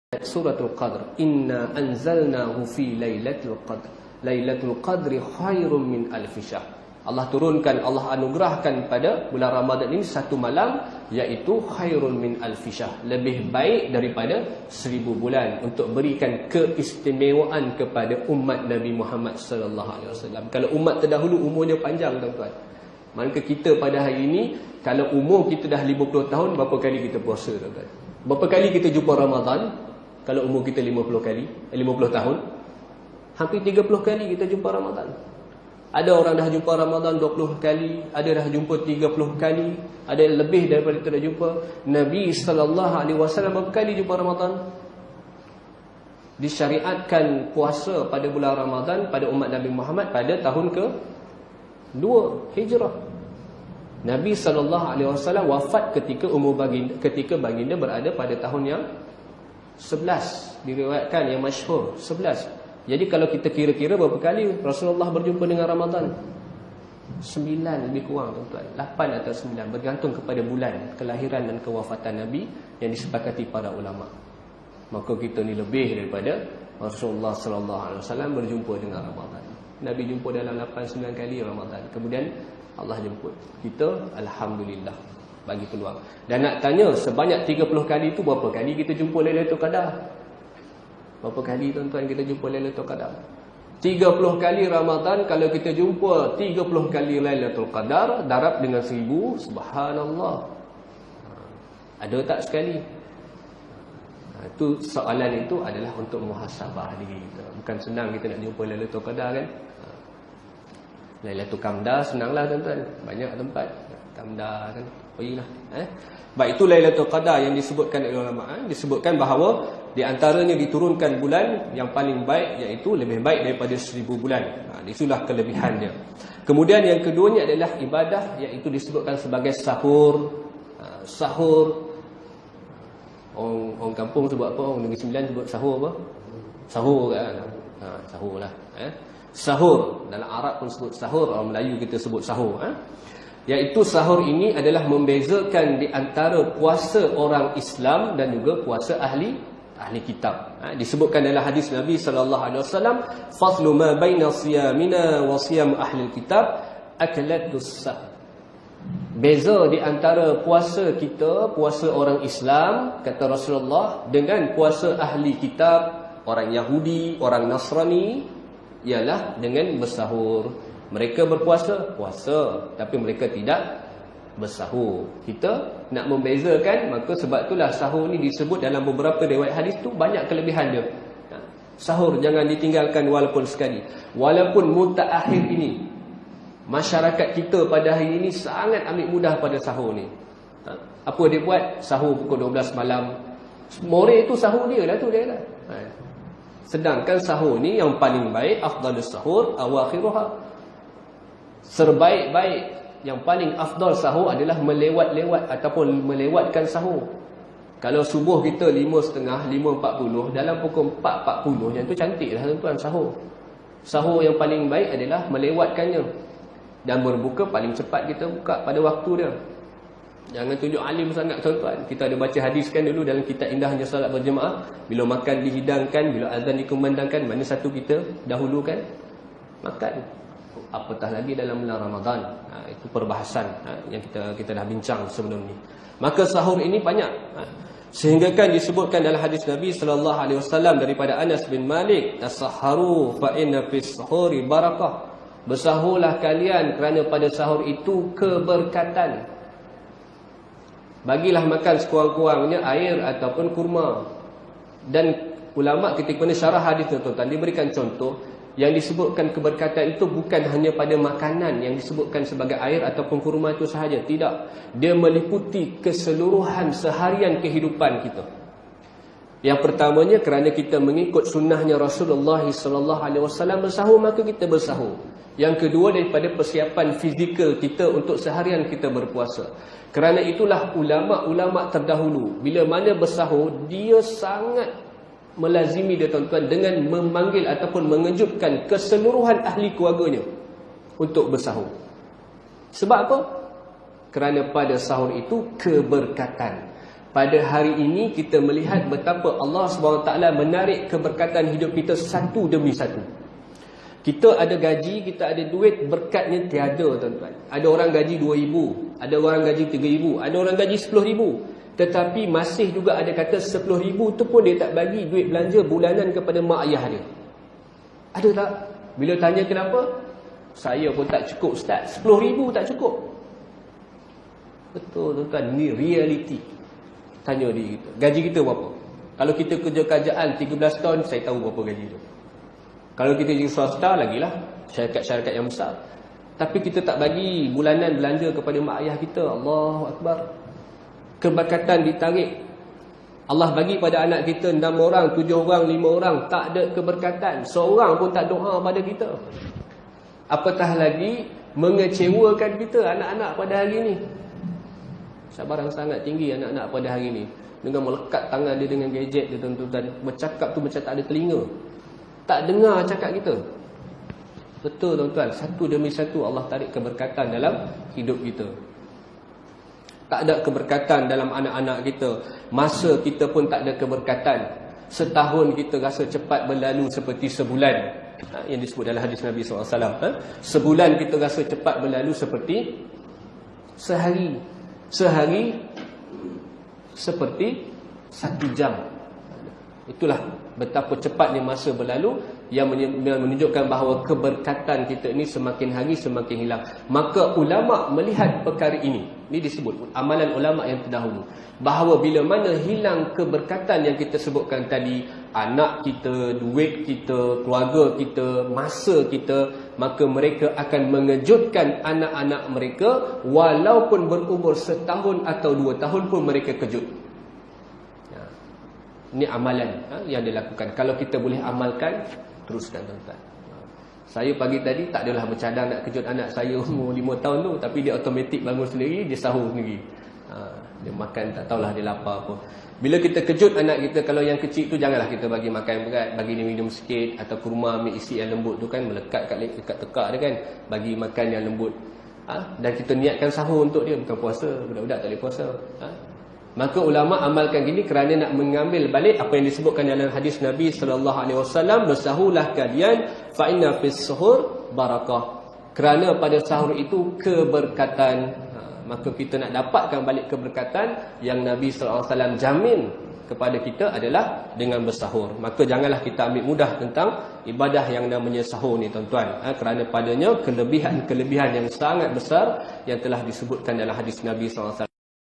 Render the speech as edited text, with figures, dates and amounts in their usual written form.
Suratul Qadr, inna anzalnahu fi lailatul qadr, lailatul qadri khairum min alfi syahr. Allah turunkan, Allah anugerahkan pada bulan Ramadan ini satu malam, iaitu khairun min alfi syahr, lebih baik daripada 1000 bulan, untuk berikan keistimewaan kepada umat Nabi Muhammad sallallahu alaihi wasallam. Kalau umat terdahulu umurnya panjang, tuan-tuan. Maka kita pada hari ini, kalau umur kita dah 50 tahun, berapa kali kita puasa, tuan-tuan? Berapa kali kita jumpa Ramadan? Kalau umur kita 50 tahun, hampir 30 kali kita jumpa Ramadan. Ada orang dah jumpa Ramadan 20 kali, ada dah jumpa 30 kali, ada lebih daripada itu dah jumpa. Nabi SAW berapa kali jumpa Ramadan? Disyariatkan puasa pada bulan Ramadan pada umat Nabi Muhammad pada tahun ke-2 Hijrah. Nabi SAW wafat ketika baginda berada pada tahun yang 11, diriwayatkan yang masyhur 11. Jadi kalau kita kira-kira berapa kali Rasulullah berjumpa dengan Ramadan? 9 lebih kurang, tuan-tuan. 8 atau 9, bergantung kepada bulan kelahiran dan kewafatan Nabi yang disepakati para ulama. Maka kita ni lebih daripada Rasulullah SAW berjumpa dengan Ramadan. Nabi jumpa dalam 8-9 kali Ramadan. Kemudian Allah jemput kita, alhamdulillah, bagi peluang. Dan nak tanya, sebanyak 30 kali itu berapa kali kita jumpa Lailatul Qadar? Berapa kali, tuan-tuan, kita jumpa Lailatul Qadar? 30 kali Ramadan. Kalau kita jumpa 30 kali Lailatul Qadar, darab dengan 1000, subhanallah. Ada tak sekali? Itu soalan itu adalah untuk muhasabah diri kita. Bukan senang kita nak jumpa Lailatul Qadar, kan? Lailatul Qamdar senanglah, tuan-tuan. Banyak tempat Qamdar, kan? Pergilah. Baik, itu Lailatul Qadar yang disebutkan oleh ulama. Disebutkan bahawa di antaranya diturunkan bulan yang paling baik, iaitu lebih baik daripada 1000 bulan. Itulah kelebihannya. Kemudian yang keduanya adalah ibadah, iaitu disebutkan sebagai sahur. Sahur, orang kampung sebut apa? Orang Negeri Sembilan sebut sahur apa? Sahur, kan? Sahur lah. Sahur, dalam Arab pun sebut sahur, orang Melayu kita sebut sahur. Iaitu sahur ini adalah membezakan di antara puasa orang Islam dan juga puasa ahli kitab. Disebutkan dalam hadis Nabi sallallahu alaihi wasallam, faslu ma baina siyamina wa siyam ahli kitab akalatus sahur. Beza di antara puasa kita, puasa orang Islam, kata Rasulullah, dengan puasa ahli kitab, orang Yahudi, orang Nasrani, ialah dengan bersahur. Mereka berpuasa, puasa, tapi mereka tidak bersahur. Kita nak membezakan, maka sebab itulah sahur ni disebut dalam beberapa riwayat hadis tu banyak kelebihan dia. Sahur jangan ditinggalkan walaupun sekali. Walaupun mutaakhir ini, masyarakat kita pada hari ini sangat ambil mudah pada sahur ni. Apa dia buat? Sahur pukul 12 malam. More itu sahur dia lah tu, dia lah. Sedangkan sahur ni yang paling baik, afdalus sahur awakhiruha. Serbaik-baik, yang paling afdal sahur adalah melewat-lewat ataupun melewatkan sahur. Kalau subuh kita 5.30, 5.40, dalam pukul 4.40, yang tu cantik lah, tuan-tuan, sahur. Sahur yang paling baik adalah melewatkannya. Dan berbuka paling cepat kita buka pada waktu dia. Jangan tunjuk alim sangat, tuan-tuan. Kita ada baca hadis kan dulu dalam kitab Indahnya Salat Berjemaah. Bila makan dihidangkan, bila azan dikumandangkan, mana satu kita dahulukan? Makan. Apatah lagi dalam bulan Ramadan. Itu perbahasan yang kita dah bincang sebelum ni. Maka sahur ini banyak. Sehingga kan disebutkan dalam hadis Nabi sallallahu alaihi wasallam daripada Anas bin Malik, "Tasahharu fa inna fis sahuri barakah." Bersahurlah kalian kerana pada sahur itu keberkatan. Bagilah makan sekurang-kurangnya air ataupun kurma. Dan ulama ketika mana syarah hadis tu, tuan, diberikan contoh yang disebutkan keberkatan itu bukan hanya pada makanan yang disebutkan sebagai air ataupun kurma itu sahaja. Tidak. Dia meliputi keseluruhan seharian kehidupan kita. Yang pertamanya, kerana kita mengikut sunnahnya Rasulullah SAW bersahur, maka kita bersahur. Yang kedua, daripada persiapan fizikal kita untuk seharian kita berpuasa. Kerana itulah ulama-ulama terdahulu, bila mana bersahur, dia sangat melazimi dia, tuan-tuan, dengan memanggil ataupun mengejutkan keseluruhan ahli keluarganya untuk bersahur. Sebab apa? Kerana pada sahur itu keberkatan. pada hari ini kita melihat betapa Allah SWT menarik keberkatan hidup kita satu demi satu. Kita ada gaji, kita ada duit, berkatnya tiada tuan-tuan. Ada orang gaji 2,000, ada orang gaji 3,000, ada orang gaji 10,000. Tetapi masih juga ada kata 10,000 tu pun dia tak bagi duit belanja bulanan kepada mak ayah dia. Ada tak? Bila tanya kenapa? Saya pun tak cukup Ustaz, 10,000 tak cukup. Betul tuan-tuan, ni reality. Tanya diri kita, gaji kita berapa? Kalau kita kerja kerajaan 13 tahun, saya tahu berapa gaji tu. Kalau kita jadi swasta, lagilah syarikat-syarikat yang besar. Tapi kita tak bagi bulanan belanja kepada mak ayah kita. Allahu Akbar. Keberkatan ditarik. Allah bagi pada anak kita 6 orang, 7 orang, 5 orang. Tak ada keberkatan. Seorang pun tak doa pada kita. Apatah lagi mengecewakan kita, anak-anak pada hari ini. Sabaran sangat tinggi anak-anak pada hari ini. Dengan melekat tangan dia dengan gadget dia tuan-tuan. Bercakap tu macam tak ada telinga. Tak dengar cakap kita. Betul tuan-tuan. Satu demi satu Allah tarik keberkatan dalam hidup kita. Tak ada keberkatan dalam anak-anak kita. Masa kita pun tak ada keberkatan. Setahun kita rasa cepat berlalu seperti sebulan. Yang disebut dalam hadis Nabi SAW. Sebulan kita rasa cepat berlalu seperti sehari. Sehari seperti 1 jam. Itulah betapa cepatnya masa berlalu, yang menunjukkan bahawa keberkatan kita ini semakin hari semakin hilang. Maka ulama melihat perkara ini. Ini disebut amalan ulama yang terdahulu, bahawa bila mana hilang keberkatan yang kita sebutkan tadi, anak kita, duit kita, keluarga kita, masa kita, maka mereka akan mengejutkan anak-anak mereka, walaupun berumur 1 tahun atau 2 tahun pun mereka kejut. Ini amalan yang dilakukan. Kalau kita boleh amalkan, teruskan tuan-tuan. Saya pagi tadi tak adalah bercadang nak kejut anak saya umur 5 tahun tu, tapi dia automatik bangun sendiri, dia sahur sendiri. Dia makan, tak tahulah dia lapar apa. Bila kita kejut anak kita, kalau yang kecil tu janganlah kita bagi makan berat, bagi dia minum sikit, atau kurma ambil isi yang lembut tu kan, melekat kat tekak dia kan, bagi makan yang lembut. Dan kita niatkan sahur untuk dia, bukan puasa. Budak-budak tak boleh puasa. Maka ulama amalkan gini kerana nak mengambil balik apa yang disebutkan dalam hadis Nabi SAW, bersahurlah kalian fa inna fis suhur barakah. Kerana pada sahur itu keberkatan. Maka kita nak dapatkan balik keberkatan yang Nabi SAW jamin kepada kita adalah dengan bersahur. Maka janganlah kita ambil mudah tentang ibadah yang namanya sahur ni tuan-tuan. Kerana padanya kelebihan-kelebihan yang sangat besar yang telah disebutkan dalam hadis Nabi SAW.